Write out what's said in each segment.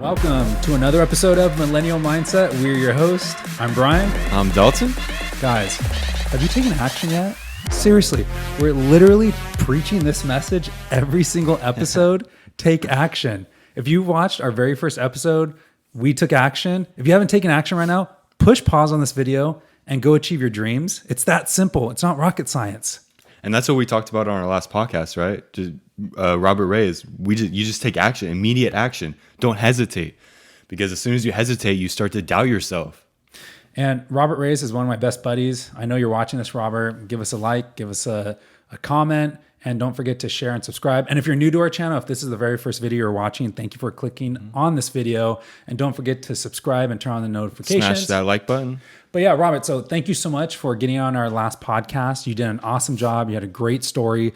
Welcome to another episode of Millennial Mindset. We're your host. I'm Brian. I'm Dalton. Guys, have you taken action yet? Seriously, we're literally preaching this message every single episode. Take action. If you watched our very first episode, we took action. If you haven't taken action right now, push pause on this video and go achieve your dreams. It's that simple. It's not rocket science. And that's what we talked about on our last podcast, right? Robert Ray's. You just take action, immediate action. Don't hesitate, because as soon as you hesitate, you start to doubt yourself. And Robert Reyes is one of my best buddies. I know you're watching this, Robert. Give us a like, give us a comment, and don't forget to share and subscribe. And if you're new to our channel, if this is the very first video you're watching, thank you for clicking on this video. And don't forget to subscribe and turn on the notifications. Smash that like button. But yeah, Robert, so thank you so much for getting on our last podcast. You did an awesome job. You had a great story.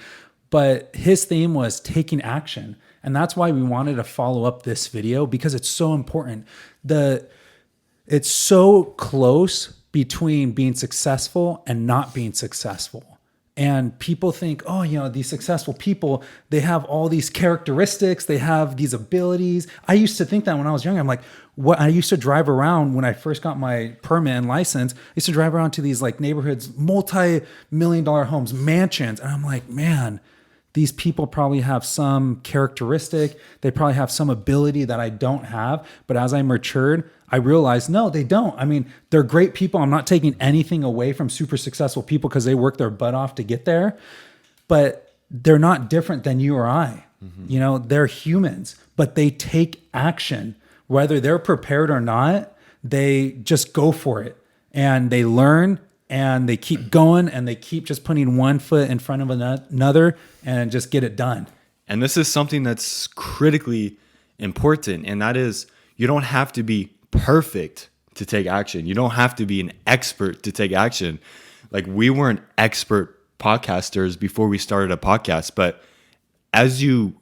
But his theme was taking action. And that's why we wanted to follow up this video, because it's so important. It's so close between being successful and not being successful. And people think, oh, these successful people, they have all these characteristics, they have these abilities. I used to think that when I was younger. I'm like, what? I used to drive around when I first got my permit and license. I used to drive around to these like neighborhoods, multi-million-dollar homes, mansions. And I'm like, man, these people probably have some characteristic. They probably have some ability that I don't have. But as I matured, I realized, no, they don't. I mean, they're great people. I'm not taking anything away from super successful people because they work their butt off to get there. But they're not different than you or I. Mm-hmm. They're humans, but they take action. Whether they're prepared or not, they just go for it. And they learn and they keep going and they keep just putting one foot in front of another and just get it done. And this is something that's critically important. And that is, you don't have to be perfect to take action. You don't have to be an expert to take action. Like, we weren't expert podcasters before we started a podcast, but as you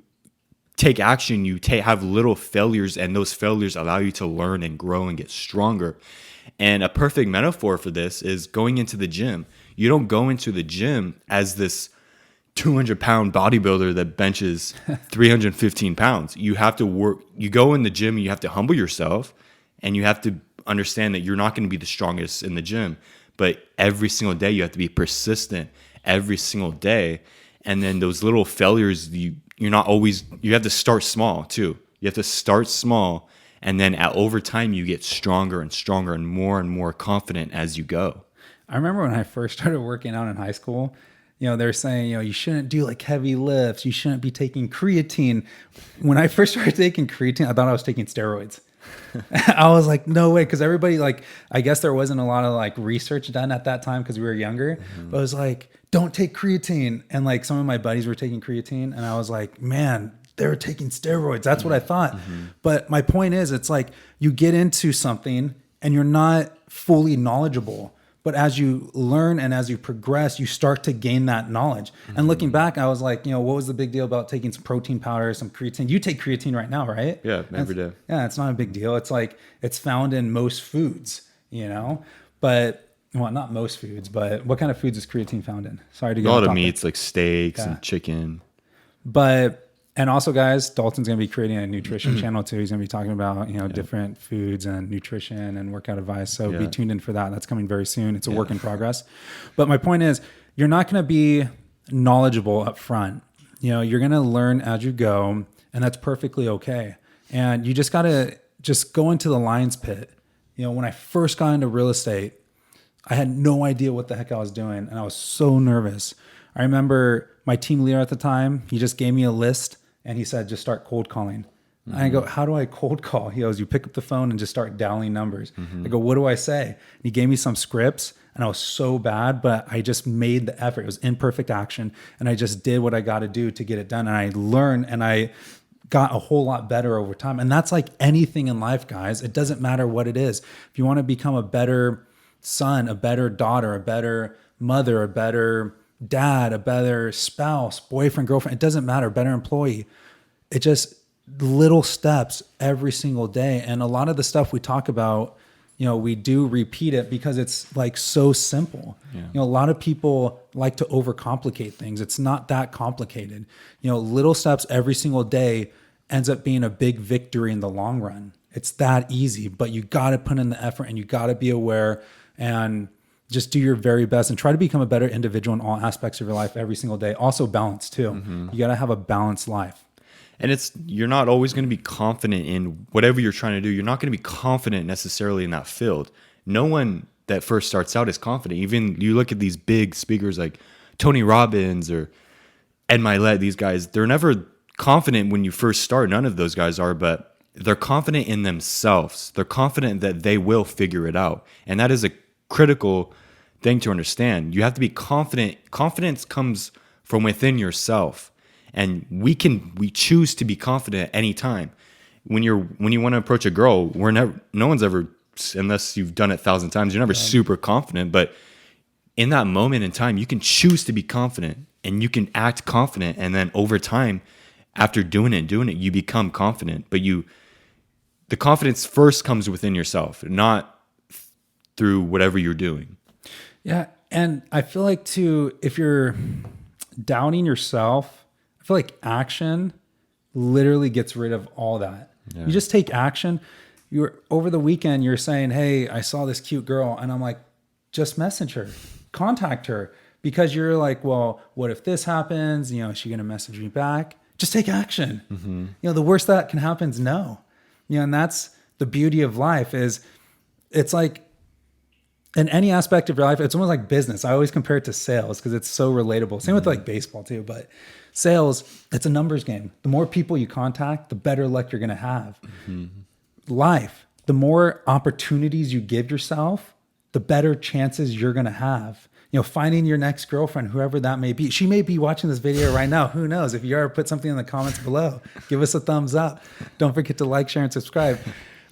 take action, you have little failures, and those failures allow you to learn and grow and get stronger. And a perfect metaphor for this is going into the gym. You don't go into the gym as this 200-pound bodybuilder that benches 315 pounds. You have to work. You go in the gym and you have to humble yourself, and you have to understand that you're not going to be the strongest in the gym. But every single day, you have to be persistent every single day. And then those little failures, you have to start small too. You have to start small. And then over time, you get stronger and stronger and more confident as you go. I remember when I first started working out in high school, they're saying, you shouldn't do like heavy lifts. You shouldn't be taking creatine. When I first started taking creatine, I thought I was taking steroids. I was like, no way. Because everybody, I guess there wasn't a lot of research done at that time because we were younger. Mm-hmm. But it was like, don't take creatine. And some of my buddies were taking creatine. And I was like, man, they're taking steroids. That's what I thought. Mm-hmm. But my point is, it's like you get into something and you're not fully knowledgeable. But as you learn and as you progress, you start to gain that knowledge. Mm-hmm. And looking back, I was like, what was the big deal about taking some protein powder, some creatine? You take creatine right now, right? Yeah, every day. Yeah, it's not a big deal. It's it's found in most foods, But, well, not most foods, but what kind of foods is creatine found in? Sorry to get a lot of meats like steaks and chicken. And also, guys, Dalton's going to be creating a nutrition channel too. He's going to be talking about, different foods and nutrition and workout advice. So be tuned in for that. That's coming very soon. It's a work in progress. But my point is, you're not going to be knowledgeable up front. You're going to learn as you go, and that's perfectly okay. And you just got to just go into the lion's pit. When I first got into real estate, I had no idea what the heck I was doing. And I was so nervous. I remember my team leader at the time, he just gave me a list. And he said, just start cold calling. Mm-hmm. I go, how do I cold call? He goes, you pick up the phone and just start dialing numbers. Mm-hmm. I go, what do I say? And he gave me some scripts, and I was so bad, but I just made the effort. It was imperfect action. And I just did what I got to do to get it done. And I learned, and I got a whole lot better over time. And that's like anything in life, guys. It doesn't matter what it is. If you want to become a better son, a better daughter, a better mother, a better dad, a better spouse, boyfriend, girlfriend, it doesn't matter, better employee. It just little steps every single day. And a lot of the stuff we talk about, we do repeat it because it's so simple. Yeah. A lot of people like to overcomplicate things. It's not that complicated. Little steps every single day ends up being a big victory in the long run. It's that easy, but you got to put in the effort and you got to be aware and just do your very best and try to become a better individual in all aspects of your life every single day. Also balance too. You got to have a balanced life. And you're not always going to be confident in whatever you're trying to do. You're not going to be confident necessarily in that field. No one that first starts out is confident. Even you look at these big speakers like Tony Robbins or Ed Milet, these guys, they're never confident when you first start. None of those guys are, but they're confident in themselves. They're confident that they will figure it out. And that is a critical thing to understand. You have to be confident. Confidence comes from within yourself. And we choose to be confident at any time. When you want to approach a girl, no one's ever, unless you've done it 1,000 times, you're never super confident. But in that moment in time, you can choose to be confident and you can act confident. And then over time, after doing it, you become confident. But the confidence first comes within yourself, not through whatever you're doing. Yeah. And I feel like too, if you're doubting yourself, I feel like action literally gets rid of all that. Yeah. You just take action. Over the weekend, you're saying, hey, I saw this cute girl. And I'm like, just message her, contact her. Because you're like, well, what if this happens? Is she going to message me back? Just take action. The worst that can happen is no. And that's the beauty of life is it's like, in any aspect of your life, it's almost like business. I always compare it to sales because it's so relatable. Same with like baseball too, but sales, it's a numbers game. The more people you contact, the better luck you're going to have. Life, the more opportunities you give yourself, the better chances you're going to have. Finding your next girlfriend, whoever that may be. She may be watching this video right now. Who knows? If you are, put something in the comments below. Give us a thumbs up. Don't forget to like, share, and subscribe.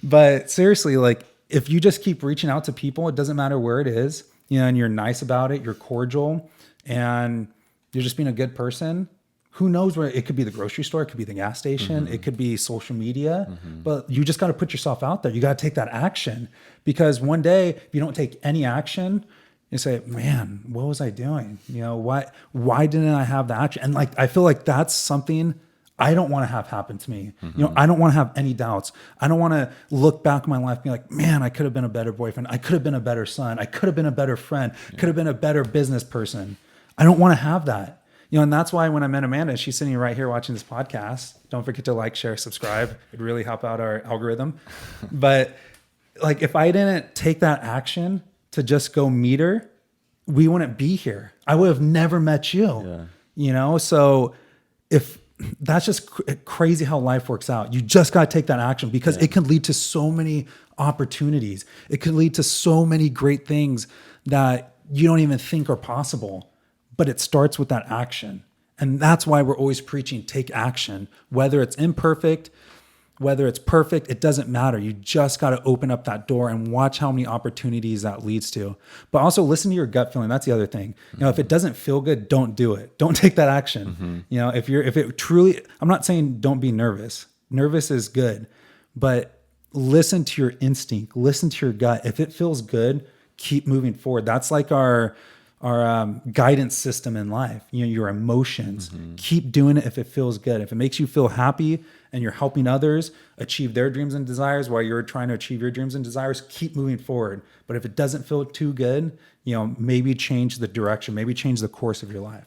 But seriously, like, if you just keep reaching out to people, it doesn't matter where it is, and you're nice about it, you're cordial, and you're just being a good person. Who knows where it could be? The grocery store, it could be the gas station, it could be social media, but you just got to put yourself out there. You got to take that action because one day, if you don't take any action, you say, man, what was I doing? Why didn't I have the action? And like, I feel like that's something I don't want to have happen to me. I don't want to have any doubts. I don't want to look back on my life and be like, man, I could have been a better boyfriend. I could have been a better son. I could have been a better friend. Could have been a better business person. I don't want to have that. And that's why when I met Amanda, she's sitting right here watching this podcast. Don't forget to like, share, subscribe. It'd really help out our algorithm. But like, if I didn't take that action to just go meet her, we wouldn't be here. I would have never met you. So if that's just crazy how life works out. You just got to take that action because it can lead to so many opportunities. It could lead to so many great things that you don't even think are possible, but it starts with that action. And that's why we're always preaching, take action, whether it's imperfect, whether it's perfect, it doesn't matter. You just got to open up that door and watch how many opportunities that leads to. But also listen to your gut feeling. That's the other thing. If it doesn't feel good, don't do it. Don't take that action. If it truly, I'm not saying don't be nervous. Nervous is good, but listen to your instinct, listen to your gut. If it feels good, keep moving forward. That's like our guidance system in life. Your emotions, keep doing it if it feels good. If it makes you feel happy and you're helping others achieve their dreams and desires while you're trying to achieve your dreams and desires, keep moving forward. But if it doesn't feel too good, maybe change the direction, maybe change the course of your life.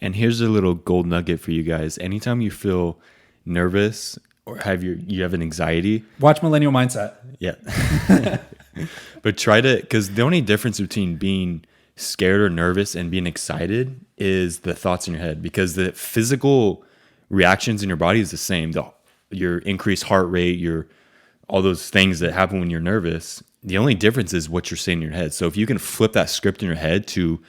And here's a little gold nugget for you guys. Anytime you feel nervous or you have an anxiety, watch Millennial Mindset. Yeah. But because the only difference between being scared or nervous and being excited is the thoughts in your head, because the physical reactions in your body is the same. Your increased heart rate, all those things that happen when you're nervous. The only difference is what you're saying in your head. So if you can flip that script in your head to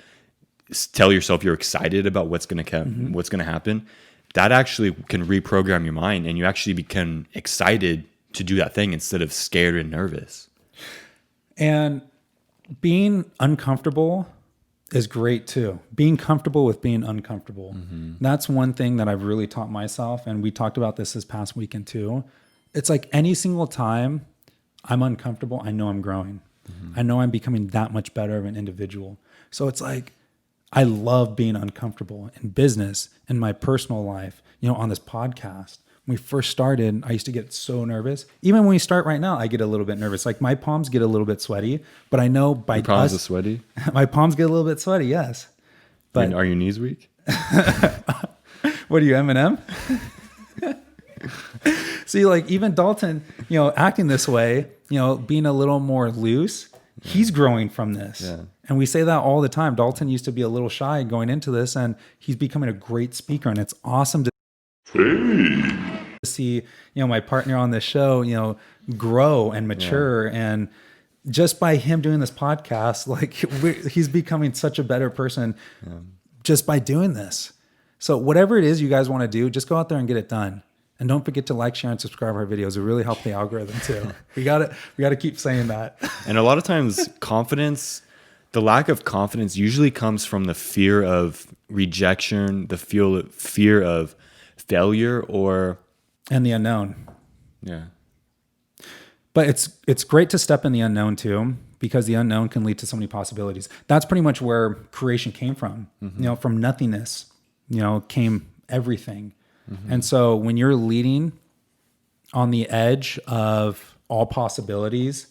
tell yourself you're excited about what's going to happen, that actually can reprogram your mind, and you actually become excited to do that thing instead of scared and nervous. And being uncomfortable is great too. Being comfortable with being uncomfortable. That's one thing that I've really taught myself. And we talked about this past weekend too. It's like any single time I'm uncomfortable, I know I'm growing. I know I'm becoming that much better of an individual. So it's like, I love being uncomfortable in business, in my personal life, on this podcast. when we first started, I used to get so nervous. Even when we start right now, I get a little bit nervous. Like my palms get a little bit sweaty, but I know by Your palms are sweaty? my palms get a little bit sweaty, yes. But Are your knees weak? what are you, Eminem? See, like even Dalton, acting this way, being a little more loose, he's growing from this. Yeah. And we say that all the time. Dalton used to be a little shy going into this, and he's becoming a great speaker. And it's awesome to see, my partner on this show, grow and mature. Yeah. And just by him doing this podcast, like he's becoming such a better person just by doing this. So whatever it is you guys want to do, just go out there and get it done. And don't forget to like, share, and subscribe our videos. It really helps the algorithm too. We got to keep saying that. And a lot of times the lack of confidence usually comes from the fear of rejection, the fear of failure, and the unknown. Yeah. But it's great to step in the unknown too, because the unknown can lead to so many possibilities. That's pretty much where creation came from. Mm-hmm. From nothingness, came everything. Mm-hmm. And so when you're leading on the edge of all possibilities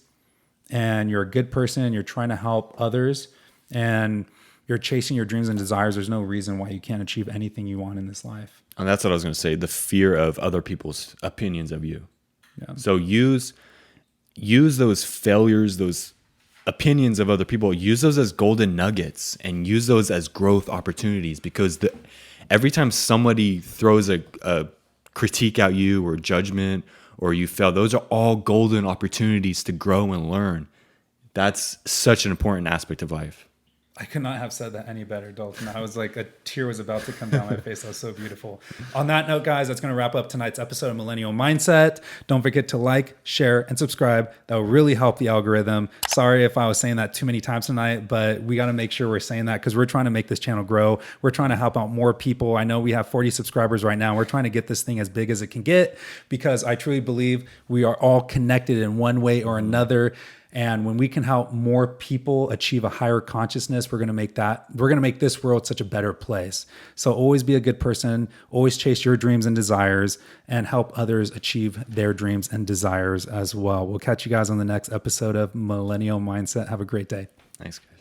and you're a good person, you're trying to help others and you're chasing your dreams and desires, there's no reason why you can't achieve anything you want in this life. And that's what I was going to say, the fear of other people's opinions of you. Yeah. So use those failures, those opinions of other people, use those as golden nuggets and use those as growth opportunities, because every time somebody throws a critique at you or judgment or you fail, those are all golden opportunities to grow and learn. That's such an important aspect of life. I could not have said that any better, Dalton. I was like, a tear was about to come down my face. That was so beautiful. On that note, guys, that's going to wrap up tonight's episode of Millennial Mindset. Don't forget to like, share, and subscribe. That will really help the algorithm. Sorry if I was saying that too many times tonight, but we got to make sure we're saying that because we're trying to make this channel grow. We're trying to help out more people. I know we have 40 subscribers right now. We're trying to get this thing as big as it can get because I truly believe we are all connected in one way or another. And when we can help more people achieve a higher consciousness, we're going to make this world such a better place. So always be a good person, always chase your dreams and desires, and help others achieve their dreams and desires as well. We'll catch you guys on the next episode of Millennial Mindset. Have a great day. Thanks, guys.